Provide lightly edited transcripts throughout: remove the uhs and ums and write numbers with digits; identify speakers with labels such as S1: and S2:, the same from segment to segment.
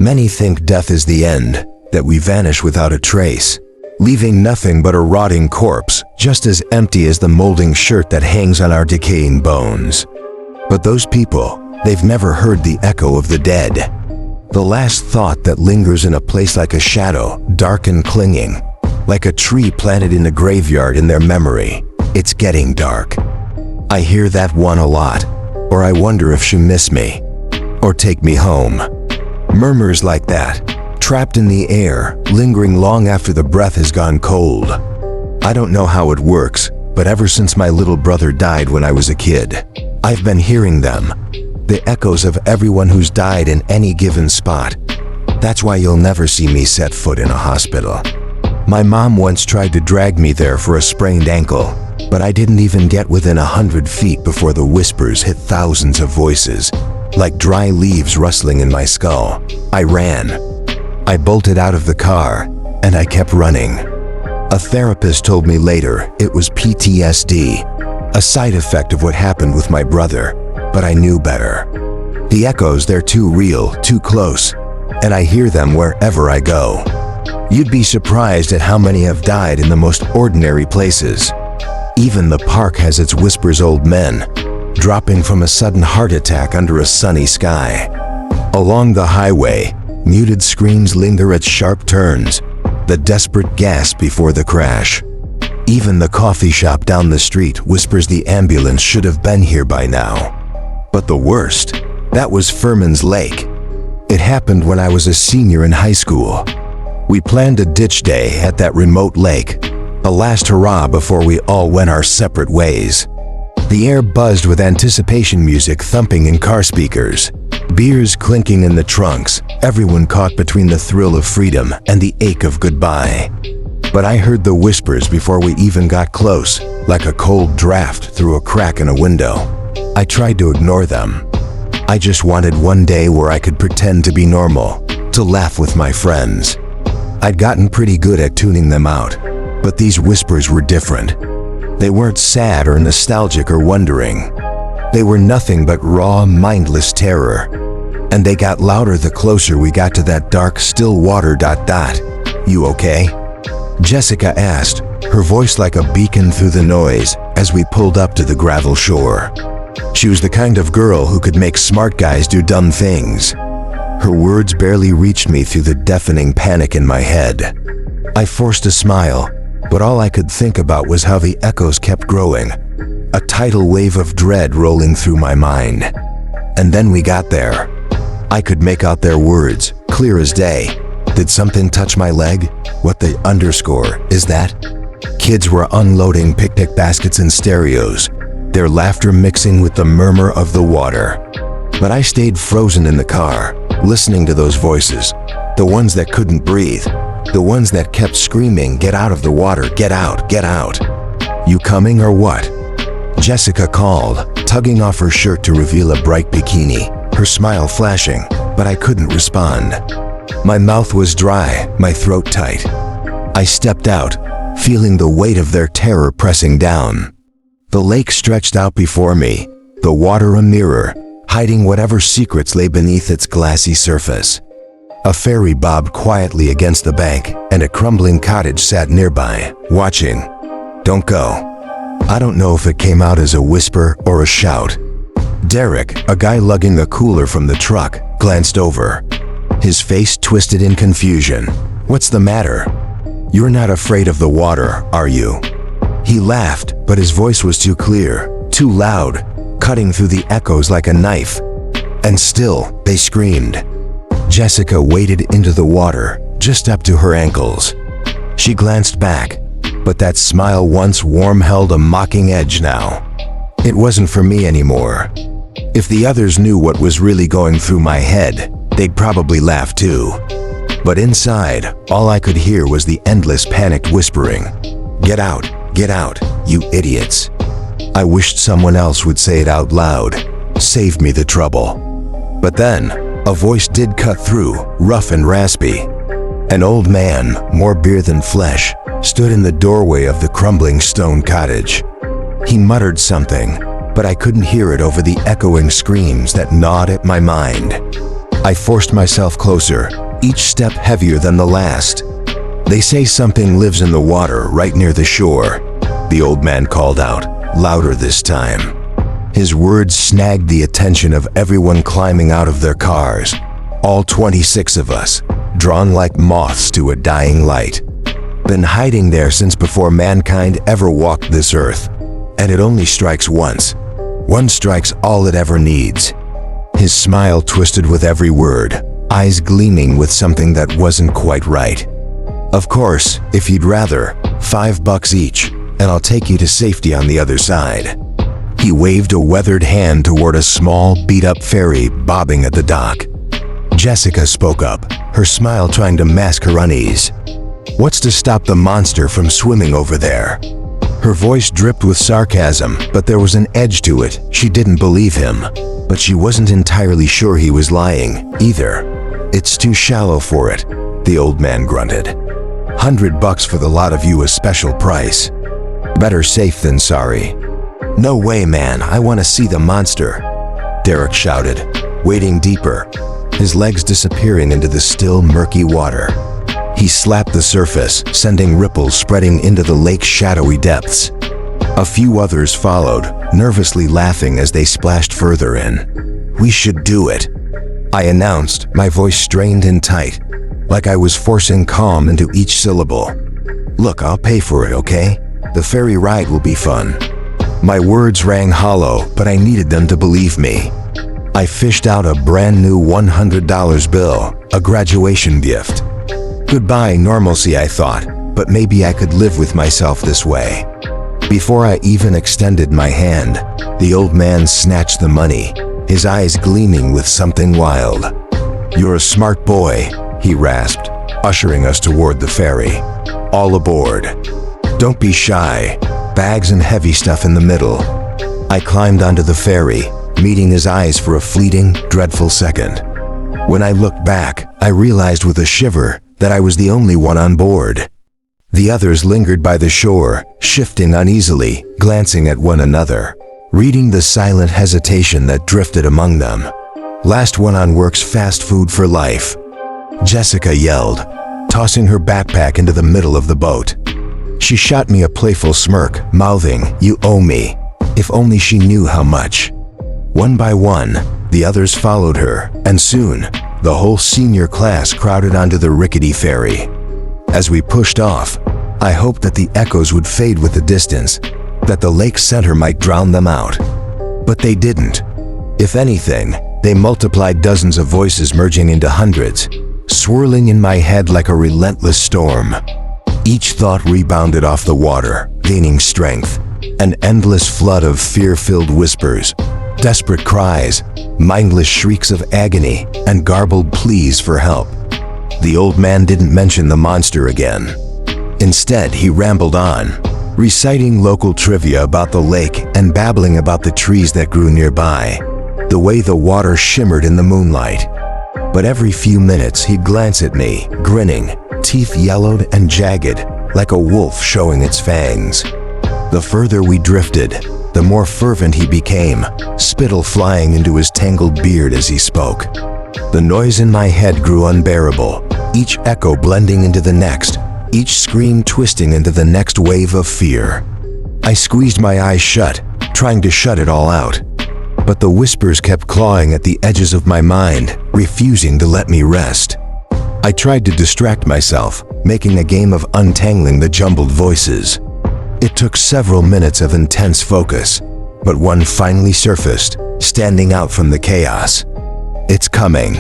S1: Many think death is the end, that we vanish without a trace, leaving nothing but a rotting corpse, just as empty as the molding shirt that hangs on our decaying bones. But those people, they've never heard the echo of the dead. The last thought that lingers in a place like a shadow, dark and clinging, like a tree planted in a graveyard in their memory. It's getting dark. I hear that one a lot, or I wonder if she'll miss me, or take me home. Murmurs like that, trapped in the air, lingering long after the breath has gone cold. I don't know how it works, but ever since my little brother died when I was a kid, I've been hearing them. The echoes of everyone who's died in any given spot. That's why you'll never see me set foot in a hospital. My mom once tried to drag me there for a sprained ankle, but I didn't even get within 100 feet before the whispers hit thousands of voices, like dry leaves rustling in my skull. I ran. I bolted out of the car, and I kept running. A therapist told me later it was PTSD, a side effect of what happened with my brother, but I knew better. The echoes, they're too real, too close, and I hear them wherever I go. You'd be surprised at how many have died in the most ordinary places. Even the park has its whispers, old men, dropping from a sudden heart attack under a sunny sky. Along the highway, muted screams linger at sharp turns, the desperate gasp before the crash. Even the coffee shop down the street whispers the ambulance should have been here by now. But the worst, that was Furman's Lake. It happened when I was a senior in high school. We planned a ditch day at that remote lake, a last hurrah before we all went our separate ways. The air buzzed with anticipation music thumping in car speakers, beers clinking in the trunks, everyone caught between the thrill of freedom and the ache of goodbye. But I heard the whispers before we even got close, like a cold draft through a crack in a window. I tried to ignore them. I just wanted one day where I could pretend to be normal, to laugh with my friends. I'd gotten pretty good at tuning them out, but these whispers were different. They weren't sad or nostalgic or wondering. They were nothing but raw, mindless terror. And they got louder the closer we got to that dark, still water ... You okay? Jessica asked, her voice like a beacon through the noise as we pulled up to the gravel shore. She was the kind of girl who could make smart guys do dumb things. Her words barely reached me through the deafening panic in my head. I forced a smile, but all I could think about was how the echoes kept growing, a tidal wave of dread rolling through my mind. And then we got there. I could make out their words, clear as day. Did something touch my leg? What the underscore is that? Kids were unloading picnic baskets and stereos, their laughter mixing with the murmur of the water. But I stayed frozen in the car, listening to those voices, the ones that couldn't breathe, the ones that kept screaming, "Get out of the water, get out, get out." You coming or what? Jessica called, tugging off her shirt to reveal a bright bikini, her smile flashing, but I couldn't respond. My mouth was dry, my throat tight. I stepped out, feeling the weight of their terror pressing down. The lake stretched out before me, the water a mirror, hiding whatever secrets lay beneath its glassy surface. A ferry bobbed quietly against the bank, and a crumbling cottage sat nearby, watching. "Don't go." I don't know if it came out as a whisper or a shout. Derek, a guy lugging a cooler from the truck, glanced over. His face twisted in confusion. "What's the matter? You're not afraid of the water, are you?" He laughed, but his voice was too clear, too loud, cutting through the echoes like a knife. And still, they screamed. Jessica waded into the water, just up to her ankles. She glanced back, but that smile once warm held a mocking edge now. It wasn't for me anymore. If the others knew what was really going through my head, they'd probably laugh too. But inside, all I could hear was the endless panicked whispering. Get out, you idiots." I wished someone else would say it out loud. Save me the trouble. But then, a voice did cut through, rough and raspy. An old man, more beer than flesh, stood in the doorway of the crumbling stone cottage. He muttered something, but I couldn't hear it over the echoing screams that gnawed at my mind. I forced myself closer, each step heavier than the last. "They say something lives in the water right near the shore," the old man called out, louder this time. His words snagged the attention of everyone climbing out of their cars, all 26 of us, drawn like moths to a dying light. Been hiding there since before mankind ever walked this earth, and it only strikes once. One strikes all it ever needs. His smile twisted with every word, eyes gleaming with something that wasn't quite right. "Of course, if you'd rather, $5 each, and I'll take you to safety on the other side." He waved a weathered hand toward a small, beat-up ferry bobbing at the dock. Jessica spoke up, her smile trying to mask her unease. "What's to stop the monster from swimming over there?" Her voice dripped with sarcasm, but there was an edge to it. She didn't believe him, but she wasn't entirely sure he was lying, either. "It's too shallow for it," the old man grunted. $100 for the lot of you, a special price. Better safe than sorry." "No way, man, I want to see the monster," Derek shouted, wading deeper, his legs disappearing into the still, murky water. He slapped the surface, sending ripples spreading into the lake's shadowy depths. A few others followed, nervously laughing as they splashed further in. "We should do it," I announced, my voice strained and tight, like I was forcing calm into each syllable. "Look, I'll pay for it, okay? The ferry ride will be fun." My words rang hollow, but I needed them to believe me. I fished out a brand new $100 bill, a graduation gift. Goodbye normalcy, I thought, but maybe I could live with myself this way. Before I even extended my hand, the old man snatched the money, his eyes gleaming with something wild. "You're a smart boy," he rasped, ushering us toward the ferry. "All aboard. Don't be shy, bags and heavy stuff in the middle." I climbed onto the ferry, meeting his eyes for a fleeting, dreadful second. When I looked back, I realized with a shiver that I was the only one on board. The others lingered by the shore, shifting uneasily, glancing at one another, reading the silent hesitation that drifted among them. "Last one on works fast food for life," Jessica yelled, tossing her backpack into the middle of the boat. She shot me a playful smirk, mouthing, "You owe me." If only she knew how much. One by one, the others followed her, and soon, the whole senior class crowded onto the rickety ferry. As we pushed off, I hoped that the echoes would fade with the distance, that the lake's center might drown them out. But they didn't. If anything, they multiplied, dozens of voices merging into hundreds, swirling in my head like a relentless storm. Each thought rebounded off the water, gaining strength, an endless flood of fear-filled whispers, desperate cries, mindless shrieks of agony, and garbled pleas for help. The old man didn't mention the monster again. Instead, he rambled on, reciting local trivia about the lake and babbling about the trees that grew nearby, the way the water shimmered in the moonlight. But every few minutes, he'd glance at me, grinning, teeth yellowed and jagged, like a wolf showing its fangs. The further we drifted, the more fervent he became, spittle flying into his tangled beard as he spoke. The noise in my head grew unbearable, each echo blending into the next, each scream twisting into the next wave of fear. I squeezed my eyes shut, trying to shut it all out. But the whispers kept clawing at the edges of my mind, refusing to let me rest. I tried to distract myself, making a game of untangling the jumbled voices. It took several minutes of intense focus, but one finally surfaced, standing out from the chaos. "It's coming."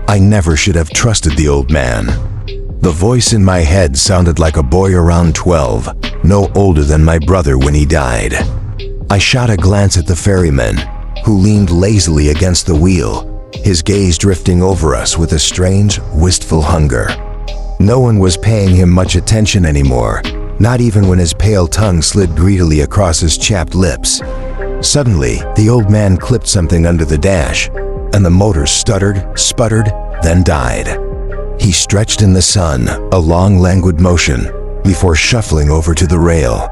S1: I never should have trusted the old man. The voice in my head sounded like a boy around 12, no older than my brother when he died. I shot a glance at the ferryman, who leaned lazily against the wheel, his gaze drifting over us with a strange, wistful hunger. No one was paying him much attention anymore, not even when his pale tongue slid greedily across his chapped lips. Suddenly, the old man clipped something under the dash, and the motor stuttered, sputtered, then died. He stretched in the sun, a long, languid motion, before shuffling over to the rail.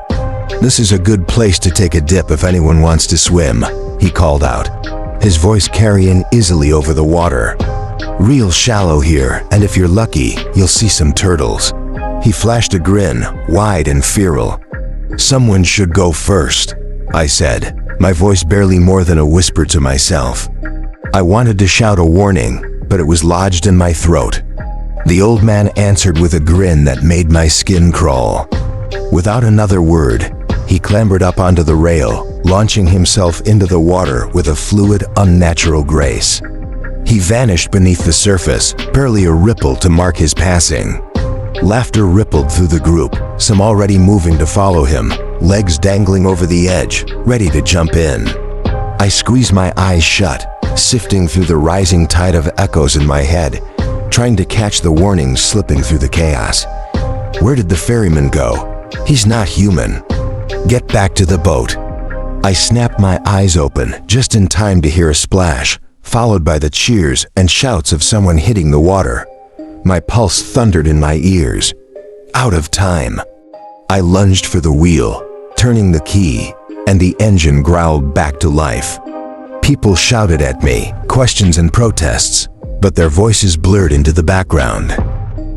S1: "This is a good place to take a dip if anyone wants to swim," he called out, his voice carrying easily over the water. Real shallow here, and if you're lucky, you'll see some turtles." He flashed a grin, wide and feral. "Someone should go first," I said, my voice barely more than a whisper to myself. I wanted to shout a warning, but it was lodged in my throat. The old man answered with a grin that made my skin crawl. Without another word, he clambered up onto the rail, launching himself into the water with a fluid, unnatural grace. He vanished beneath the surface, barely a ripple to mark his passing. Laughter rippled through the group, some already moving to follow him, legs dangling over the edge, ready to jump in. I squeezed my eyes shut, sifting through the rising tide of echoes in my head, trying to catch the warnings slipping through the chaos. Where did the ferryman go? He's not human. Get back to the boat. I snapped my eyes open, just in time to hear a splash, followed by the cheers and shouts of someone hitting the water. My pulse thundered in my ears. Out of time. I lunged for the wheel, turning the key, and the engine growled back to life. People shouted at me, questions and protests, but their voices blurred into the background.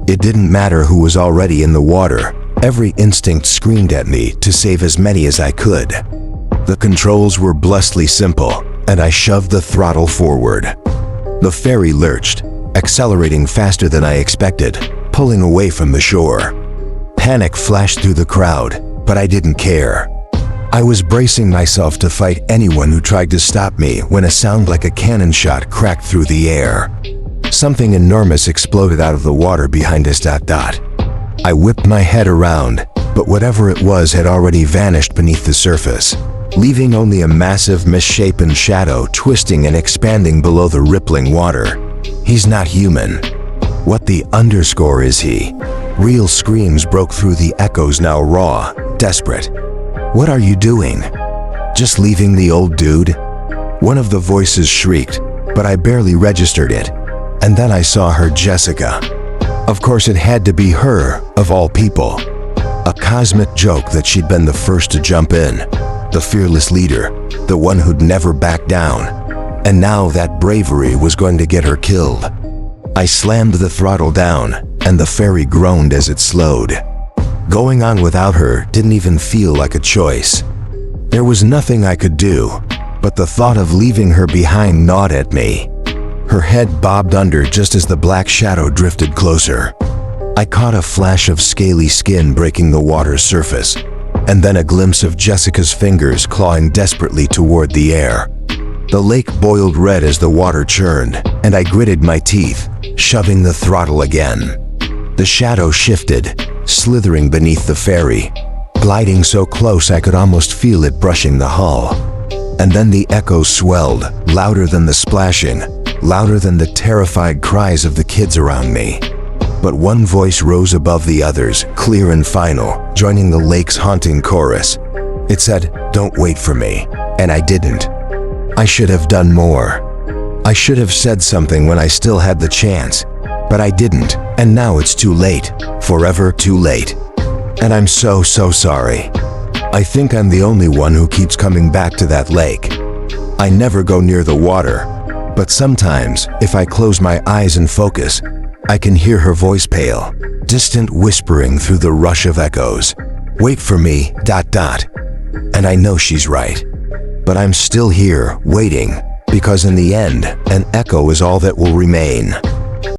S1: It didn't matter who was already in the water. Every instinct screamed at me to save as many as I could. The controls were blessedly simple, and I shoved the throttle forward. The ferry lurched, accelerating faster than I expected, pulling away from the shore. Panic flashed through the crowd, but I didn't care. I was bracing myself to fight anyone who tried to stop me when a sound like a cannon shot cracked through the air. Something enormous exploded out of the water behind us. I whipped my head around, but whatever it was had already vanished beneath the surface, leaving only a massive, misshapen shadow twisting and expanding below the rippling water. He's not human. What the underscore is he? Real screams broke through the echoes, now raw, desperate. "What are you doing? Just leaving the old dude?" One of the voices shrieked, but I barely registered it. And then I saw her, Jessica. Of course it had to be her, of all people. A cosmic joke that she'd been the first to jump in, the fearless leader, the one who'd never back down. And now that bravery was going to get her killed. I slammed the throttle down, and the ferry groaned as it slowed. Going on without her didn't even feel like a choice. There was nothing I could do, but the thought of leaving her behind gnawed at me. Her head bobbed under just as the black shadow drifted closer. I caught a flash of scaly skin breaking the water's surface, and then a glimpse of Jessica's fingers clawing desperately toward the air. The lake boiled red as the water churned, and I gritted my teeth, shoving the throttle again. The shadow shifted, slithering beneath the ferry, gliding so close I could almost feel it brushing the hull. And then the echoes swelled, louder than the splashing, louder than the terrified cries of the kids around me. But one voice rose above the others, clear and final, joining the lake's haunting chorus. It said, "Don't wait for me," and I didn't. I should have done more. I should have said something when I still had the chance, but I didn't, and now it's too late, forever too late. And I'm so sorry. I think I'm the only one who keeps coming back to that lake. I never go near the water, but sometimes, if I close my eyes and focus, I can hear her voice pale, distant whispering through the rush of echoes. "Wait for me, ... And I know she's right. But I'm still here, waiting, because in the end, an echo is all that will remain.